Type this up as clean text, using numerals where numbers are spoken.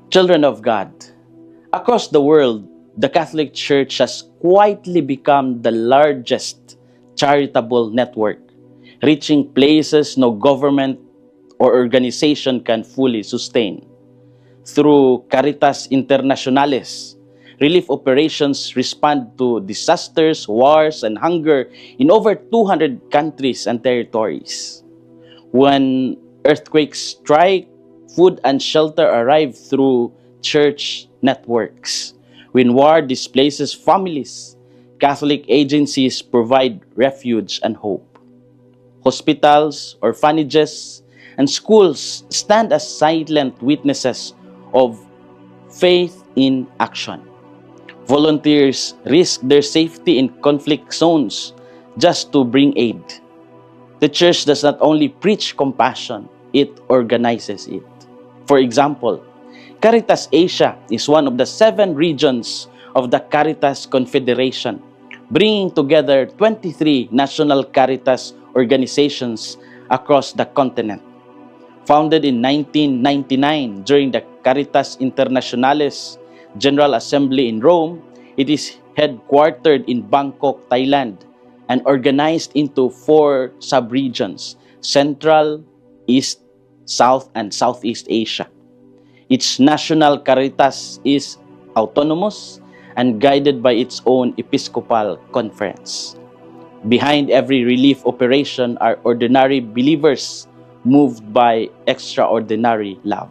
Children of God, across the world, the Catholic Church has quietly become the largest charitable network, reaching places no government or organization can fully sustain. Through Caritas Internationales, relief operations respond to disasters, wars, and hunger in over 200 countries and territories. When earthquakes strike, food and shelter arrive through church networks. When war displaces families, Catholic agencies provide refuge and hope. Hospitals, orphanages, and schools stand as silent witnesses of faith in action. Volunteers risk their safety in conflict zones just to bring aid. The church does not only preach compassion, it organizes it. For example, Caritas Asia is one of the 7 regions of the Caritas Confederation, bringing together 23 national Caritas organizations across the continent. Founded in 1999 during the Caritas Internationales General Assembly in Rome, it is headquartered in Bangkok, Thailand, and organized into 4 sub-regions: Central, East, South, and Southeast Asia. Each national Caritas is autonomous and guided by its own Episcopal Conference. Behind every relief operation are ordinary believers moved by extraordinary love.